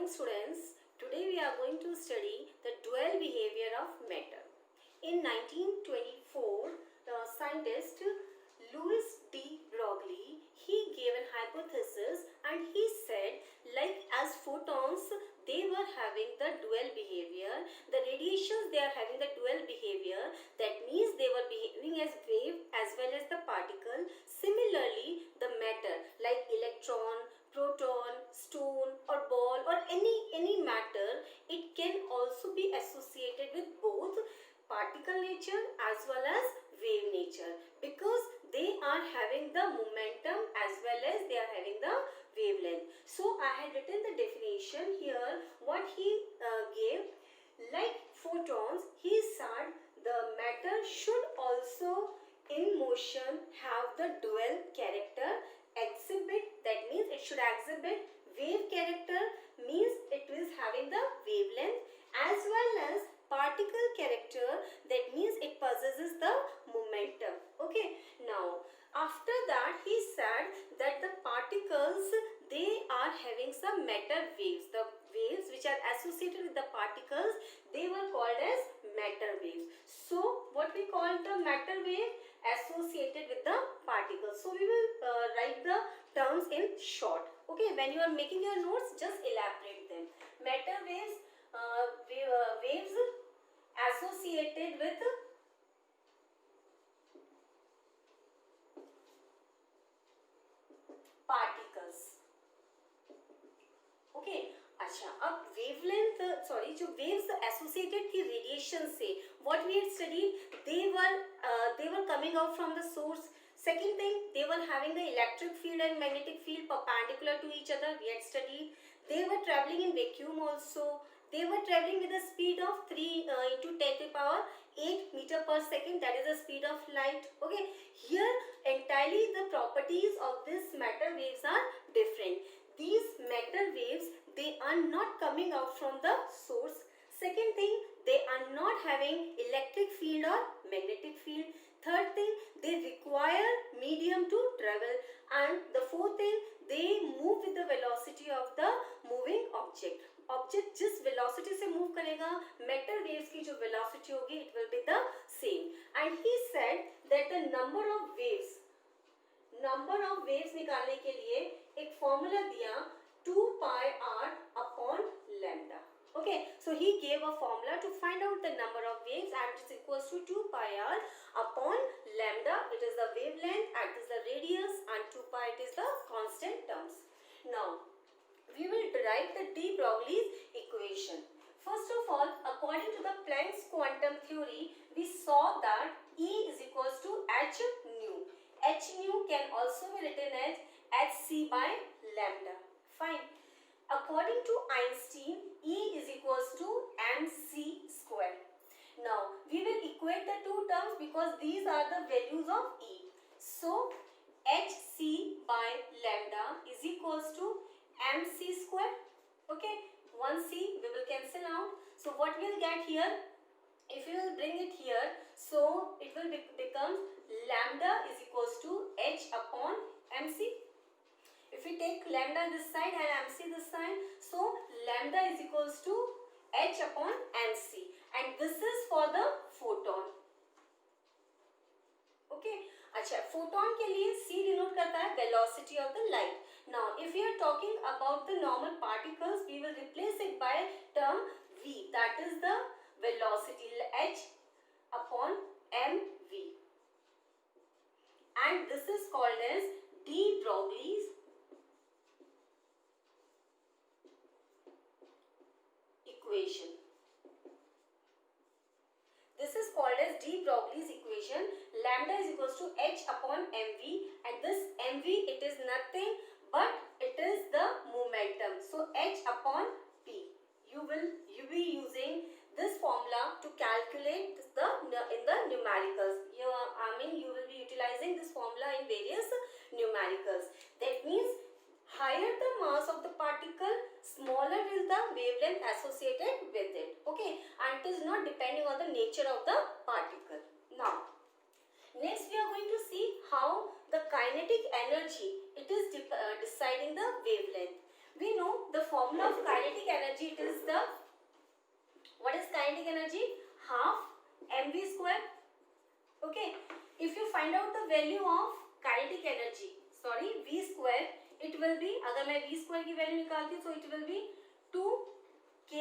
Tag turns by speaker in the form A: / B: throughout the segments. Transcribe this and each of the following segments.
A: morning students. Today we are going to study the dual behavior of matter. In 1924, the scientist Louis D. Broglie, he gave an hypothesis and he said like as photons they were having the dual behavior, the radiations they are having the dual behavior, that means they were behaving as wave as well as the particle. Similarly, the matter like electron, proton, stone or ball or any matter, it can also be associated with both particle nature as well as wave nature, because they are having the momentum as well as they are having the wavelength. So I had written the definition here what he gave. Like photons, he said the matter should also in motion have the dual character exhibit, that means it should exhibit wave character, means it is having the wavelength, as well as particle character, that means it possesses the momentum. Okay, now after that he said that the particles they are having some matter waves. The waves which are associated with the particles, they were called as matter waves. So what we call the matter wave associated with the particles. So we will write the terms in short. Okay, when you are making your notes, just elaborate them. Matter waves, waves associated with particles. Okay अच्छा, अब wavelength sorry जो waves associated थी radiation से, what we had studied, they were coming out from the source. Second thing, they were having the electric field and magnetic field perpendicular to each other, we had studied. They were traveling in vacuum also. They were traveling with a speed of 3 into 10 to the power 8 meter per second, that is the speed of light. Okay, here entirely the properties of this matter waves are different. These matter waves, they are not coming out from the source. Second thing, they are not having electric field or magnetic field. Third thing, they require medium to travel. And the fourth thing, they move with the velocity of the moving object. Object जिस velocity से move करेगा, matter waves की जो velocity होगी, it will be the same. And he said that the number of waves निकालने के लिए एक फॉर्मूला दिया 2 pi r upon lambda. Okay, so he gave a formula to find out the number of waves, and it is equals to 2 pi r upon lambda. It is the wavelength, and it is the radius, and 2 pi it is the constant terms. Now we will derive the de Broglie's equation. First of all, according to the Planck's quantum theory, we saw that E is equals to h nu. H nu can also be written as hc by lambda. Fine. According to Einstein, E is equals to mc square. Now we will equate the two terms because these are the values of E. So hc by lambda is equals to mc square. Okay, one c we will cancel out. So what we will get here, if you will bring it here, so it will become lambda is equals to h upon mc. If we take lambda this side and mc this side, so lambda is equals to h upon mc, and this is for the photon. Okay, अच्छा, photon के लिए c denote करता है velocity of the light. Now if we are talking about the normal particles, we will replace it by term v, that is the velocity h upon mv, and this is called as de Broglie's equation. This is called as de Broglie's equation. Lambda is equals to h upon mv, and this mv, it is nothing but it is the momentum. So h upon p. You will be using this formula to calculate in the numericals. You will be utilizing this formula in various numericals. That means higher the mass of the particle, smaller is the wavelength associated with it. Okay, and it is not depending on the nature of the particle. Now next we are going to see how the kinetic energy, it is deciding the wavelength. We know the formula of kinetic kinetic energy half mv square. Okay, if you find out the value of kinetic energy, sorry v square, it will be, अगर मैं v square की value निकालती हूँ, so it will be 2 k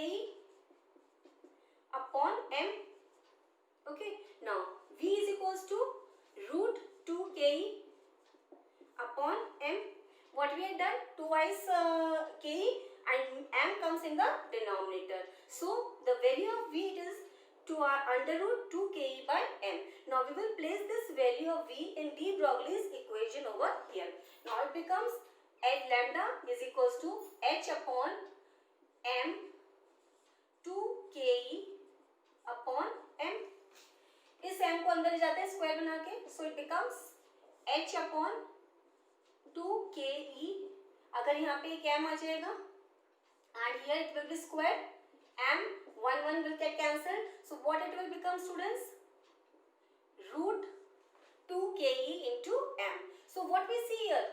A: upon m. Okay, now v is equals to root 2 k upon m. What we have done, twice k and m comes in the denominator, so the value of v it is to under root 2 k by m. Now we will place this value of v in de Broglie's equation over here. Now it becomes h lambda is equals to h upon m 2 k upon m. इस m को अंदर ले जाते हैं square बना के, so it becomes h upon 2 k e. अगर यहाँ पे एक m आ जाएगा and here it will be square, m 1 will get cancelled, so what it will become, students? Root 2 ke into m. So what we see here,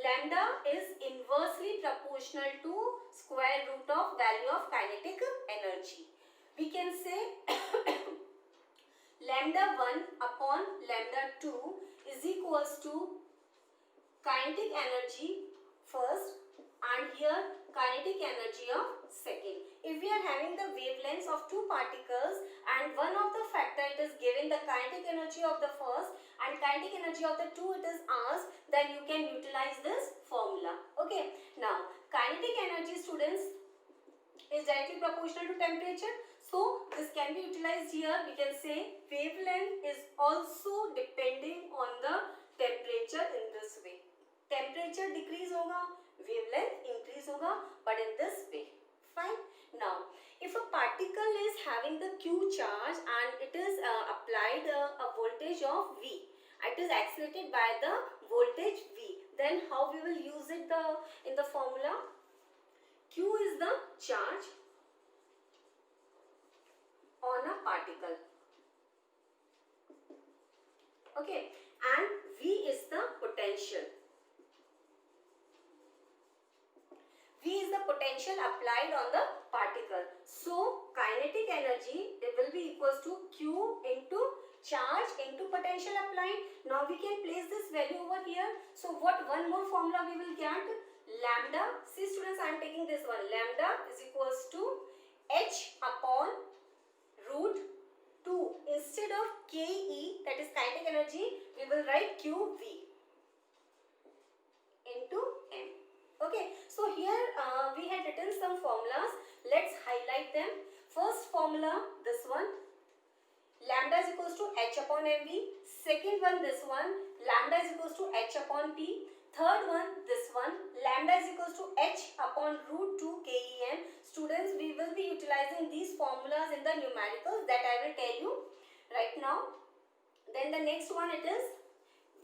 A: lambda is inversely proportional to square root of value of kinetic energy. We can say lambda 1 upon lambda 2 is equals to kinetic energy first and here kinetic energy of second. If we are having the wavelengths of two particles and one of the factor it is given the kinetic energy of the first and kinetic energy of the two it is asked, then you can utilize this formula. Okay, now kinetic energy, students, is directly proportional to temperature, so this can be utilized here. We can say wavelength is also depending on the temperature in this way. Temperature decrease होगा, wavelength increase होगा, but in this way. Fine. Now, if a particle is having the Q charge and it is applied a voltage of V, it is accelerated by the voltage V. Then how we will use it in the formula? Q is the charge on a particle. Okay, and V is the potential. V is the potential applied on the particle. So kinetic energy it will be equals to Q into charge into potential applied. Now we can place this value over here. So what one more formula we will get? Lambda. See students, I am taking this one. Lambda is equals to h upon root 2. Instead of ke, that is kinetic energy, we will write qv into m. Okay, so here we had written some formulas. Let's highlight them. First formula, this one, lambda is equals to h upon mv. Second one, this one, lambda is equals to h upon p. Third one, this one, lambda is equals to h upon root 2 ken. Students, we will be utilizing these formulas in the numericals that I will tell you right now. Then the next one it is,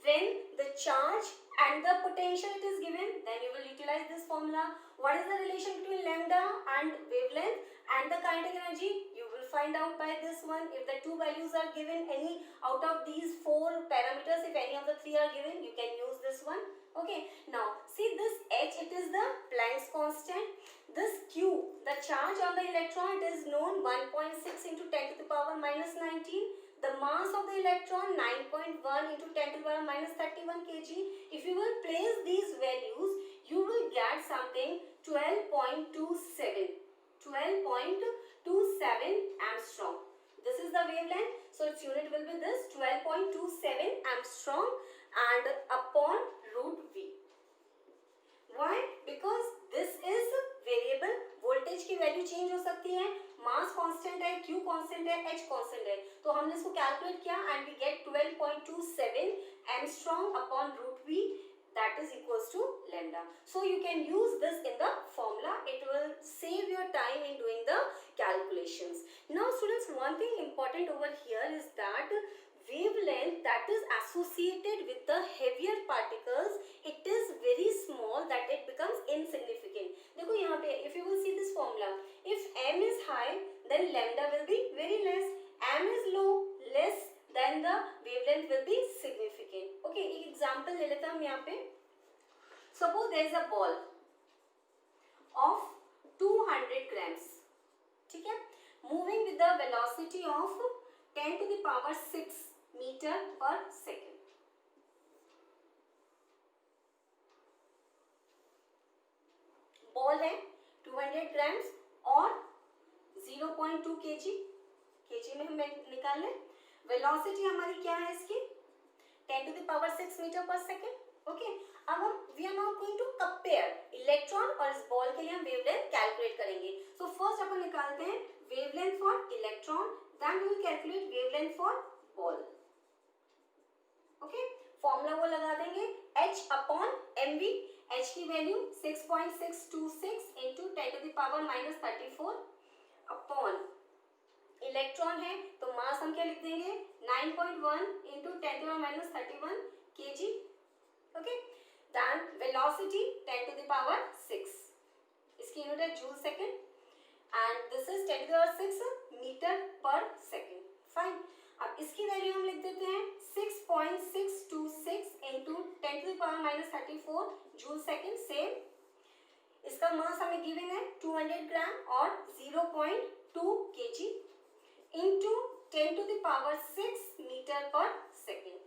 A: when the charge and the potential it is given, then you will utilize this formula. What is the relation between lambda and wavelength and the kinetic energy? You will find out by this one. If the two values are given, any out of these four parameters, if any of the three are given, you can use this one. Okay, now see this h, it is the Planck's constant. This q, the charge on the electron, it is known 1.6 into 10 to the power minus 19. The mass of the electron 9.1 into 10 to the power minus 31 kg. If you will place these values, you will get something 12.27. 12.27 Armstrong. This is the wavelength. So its unit will be this 12.27 Armstrong and upon root V. Why? Because this is variable. Voltage की value change हो सकती है, mass constant है, Q constant है, H constant है, तो हमने इसको कैलकुलेट किया and we get 12.27 angstrom upon root V, that is equals to lambda. So you can use this in the formula. It will save your time in doing the calculations. Now students, one thing important over here is that wavelength that is associated with the heavier particles, it is very small that it becomes insignificant. देखो यहाँ पे, if you will see this formula, if m is high, then lambda will be very less. M is low, less, then the wavelength will be significant. Okay, एक example ले लेते हैं हम यहाँ पे. Suppose there is a ball of 200 grams. ठीक है, moving with the velocity of 10 to the power 6 meter per second. Ball है 200 ग्राम्स और 0.2 kg, kg में हम निकाल लें. वेलोसिटी हमारी क्या है इसकी 10 to the power 6 मीटर पर सेकेंड. ओके, अब हम we are not going to compare electron और इस बॉल के लिए हम वेवलेंथ कैलकुलेट करेंगे. सो फर्स्ट अपन निकालते हैं wavelength for electron, then we will calculate wavelength for ball. Okay, formula वो लगा देंगे h अपॉन mv. h की value 6.626 into 10 to the power minus 34 upon electron है तो मास हम क्या लिख देंगे 9.1 into 10 to the power minus 31 kg. Okay, then velocity 10 to the power 6, इसकी यूनिट है joule second, and this is 10 to the power 6 metre पर second. Fine, अब इसकी वैल्यू हम लिख देते हैं 6.626 into 10 to the power minus 34 joule second. Same, इसका मास हमें गिवन है 200 ग्राम और 0.2 kg into 10 to the power 6 metre पर second.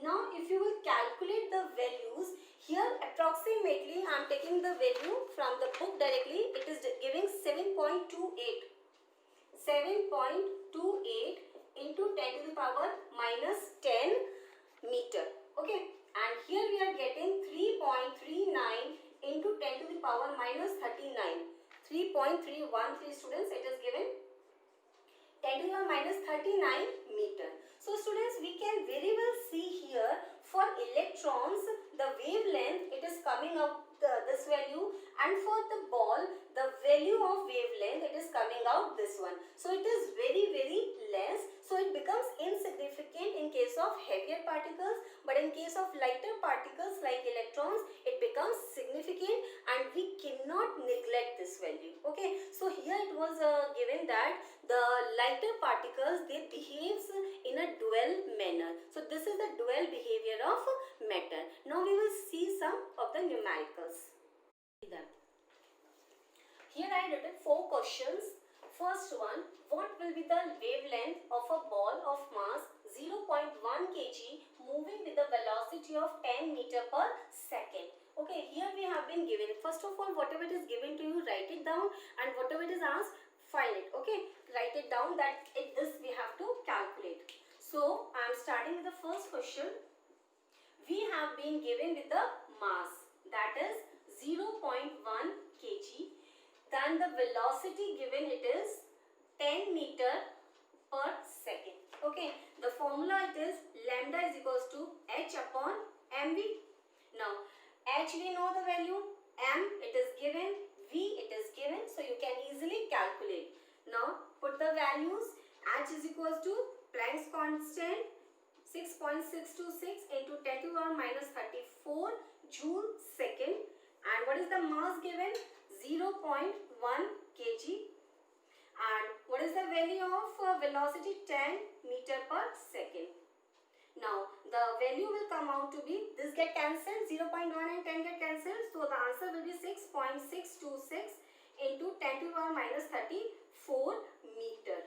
A: Now if you will calculate the values here, approximately I am taking the value from the book directly, it is giving 7.28 into 10 to the power minus 10 meter. Okay, and here we are getting 3.39 into 10 to the power minus 39, 3.313 students, it is given 10 to the power minus 39 meter. So students, we can very well see here for electrons the wavelength it is coming out this value, and for the ball the value of wavelength it is coming out this one. So it is very less, so it becomes insignificant in case of heavier particles, but in case of lighter particles like electrons it becomes significant, and we cannot neglect this value. Okay, so here it was given that the lighter particles they behaves in a dual manner. So this is the dual behavior of matter. Now we will see some of the numericals. Here I written 4 questions. First one, what will be the wavelength of a ball of mass 0.1 kg moving with a velocity of 10 meter per second? Okay, here we have been given, first of all, whatever it is given to you, write it down, and whatever it is asked, find it. Okay, write it down that this we have to calculate. So I am starting with the first question. We have been given with the mass, that is 0.1 kg. Then the velocity given it is 10 meter per second. Okay, the formula it is lambda is equals to h upon mv. Now h we know the value, m it is given, v it is given, so you can easily calculate. Now put the values. H is equals to Planck's constant 6.626 into 10 to the power minus 34 joule second, and what is the mass given 0.1 kg, and what is the value of velocity 10 meter per second. Now the value will come out to be, this get cancelled, 0.1 and 10 get cancelled, so the answer will be 6.626 into 10 to the power minus 34 meter.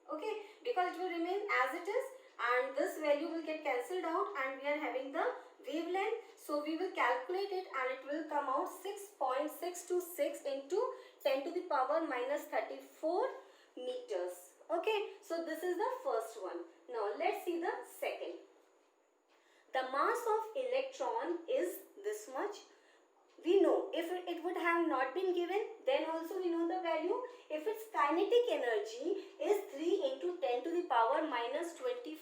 A: Okay, because it will remain as it is, and this value will get cancelled out, and we are having the wavelength, so we will calculate it, and it will come out 6.626 into 10 to the power minus 34 meters. Okay, so this is the first one. Now let's see the second. The mass of electron is this much. We know if it would have not been given, then also we know the value. If its kinetic energy is 3 into 10 to the power minus 25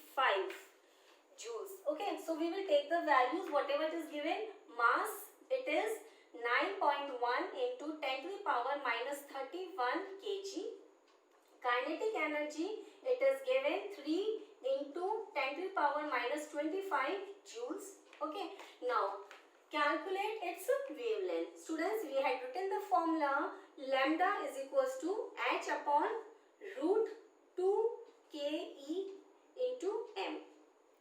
A: joules. Okay, so we will take the values whatever it is given. Mass it is 9.1 into 10 to the power minus 31 kg. Kinetic energy it is given 3 into 10 to the power minus 25 joules. Okay, now calculate its wavelength. Students, we had written the formula lambda is equals to h upon root 2 ke into m.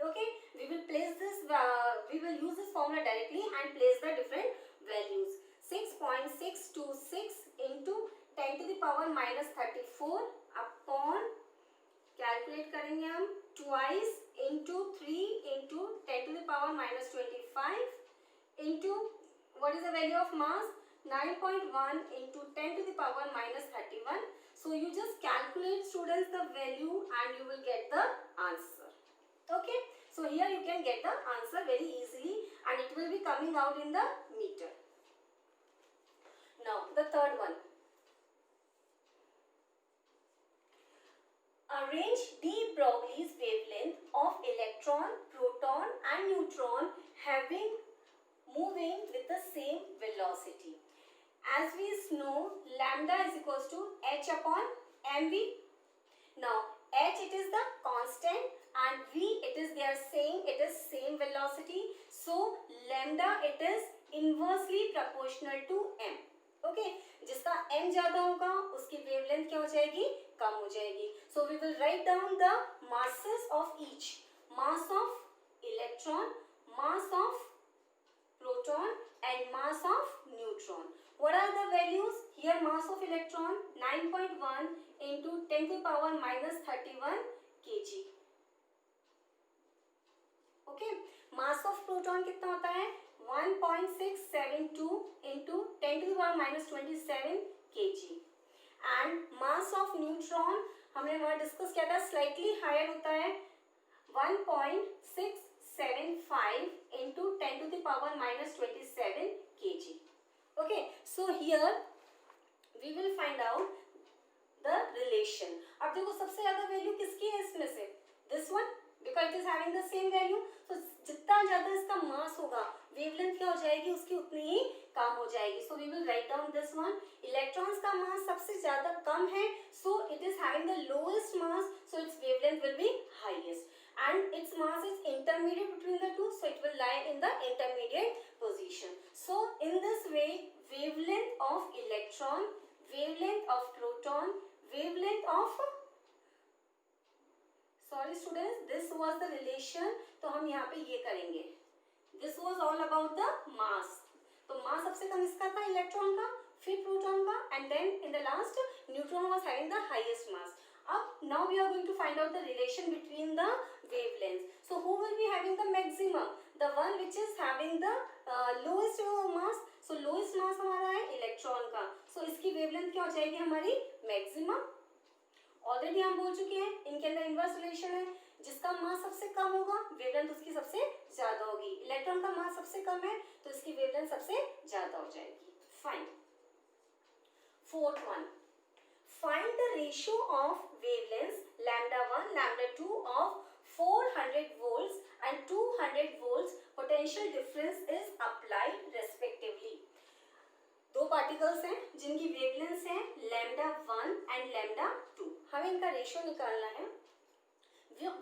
A: Okay, we will place this, we will use this formula directly and place the different values. 6.626 into 10 to the power minus 34 upon calculate करेंगे हम twice into 3 into 10⁻25 into what is the value of mass 9.1 into 10⁻31. So you just calculate students the value and you will get the answer. Okay, so here you can get the answer very easily and it will be coming out in the meter. Now the third one, arrange de Broglie's wavelength of electron, proton and neutron having moving with the same velocity. As we know, lambda is equals to h upon mv. Now h it is the constant and v it is, they are saying it is same velocity, so lambda it is inversely proportional to m. Okay, जिसका m ज्यादा होगा उसकी wavelength क्या हो जाएगी, कम हो जाएगी. So we will write down the masses of each. Mass of electron, mass of proton and mass of neutron. What are the values? Here mass of electron 9.1 into 10⁻31 kg. Okay, mass of proton कितना होता है 1.672 into 10⁻27 kg. And mass of neutron हमने वहाँ discuss किया था, slightly higher होता है 1.675 into 10⁻27 kg. Okay, so here we will find out the relation. अब देखो सबसे ज्यादा वैल्यू किसकी है इसमें से, this one, because it is having the same value. So जितना ज्यादा इसका मास होगा वेवलेंथ क्या हो जाएगी, उसकी उतनी ही कम हो जाएगी. So we will write down this one. Electrons का मास सबसे ज्यादा कम है, so it is having the lowest mass, so its wavelength will be highest. And its mass is intermediate between the two, so it will lie in the intermediate position. So in this way, wavelength of electron, wavelength of proton, wavelength of, sorry students, this was the relation. तो हम यहाँ पे ये करेंगे. This was all about the mass. तो mass सबसे कम इसका था इलेक्ट्रॉन का, फिर प्रोटॉन का, and then in the last neutron was having the highest mass. Now we are going to find out the relation between the wavelengths. So who will be having the maximum? The one which is having the lowest mass. So lowest mass हमारा है electron का. So इसकी wavelength क्या हो जाएगी हमारी maximum. Already हम बोल चुके हैं इनके अंदर इनवर्स रिलेशन है, जिसका मास सबसे कम होगा वेवलेंथ उसकी सबसे ज्यादा होगी. इलेक्ट्रॉन का मास सबसे कम है तो इसकी वेवलेंथ सबसे ज्यादा हो जाएगी. Fine. Fourth one, find the ratio of wavelengths lambda 1 lambda 2 of 400 volts and 200 volts potential difference is applied respectively. दो पार्टिकल्स हैं जिनकी वेवलेंथ्स हैं लैम्डा 1 एंड लैम्डा 2. हमें इनका रेशियो निकालना है.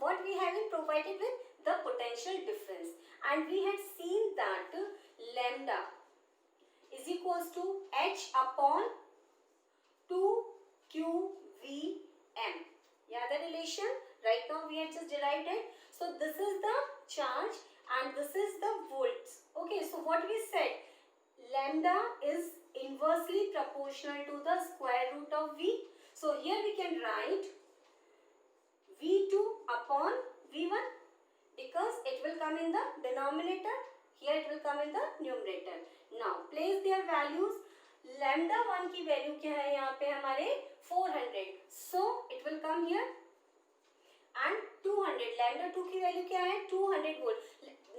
A: What we have been provided with the potential difference, and we had seen that lambda is equals to h upon 2qvm. Yeah, the relation right now we had just derived it. So this is the charge and this is the volts. Okay, so what we said, lambda is inversely proportional to the square root of v. So here we can write v2 upon v1 because it will come in the denominator, here it will come in the numerator. Now place their values. Lambda 1 की value क्या है यहाँ पे हमारे 400, so it will come here, and 200 lambda 2 की value क्या है 200 volt.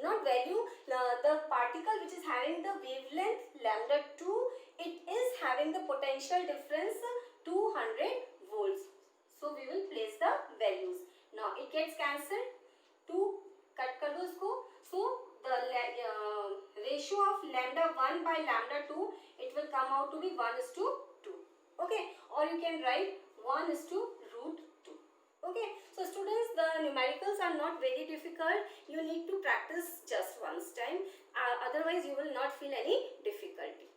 A: Not value, the particle which is having the wavelength lambda 2, it is having the potential difference 200 volts. So we will place the values. Now it gets cancelled. 2 cut कर दो इसको. So the ratio of lambda 1 by lambda 2, it will come out to be 1:2. Okay, or you can write 1:√2. Okay, so students, the numericals are not very difficult. You need to practice just once time, otherwise you will not feel any difficulty.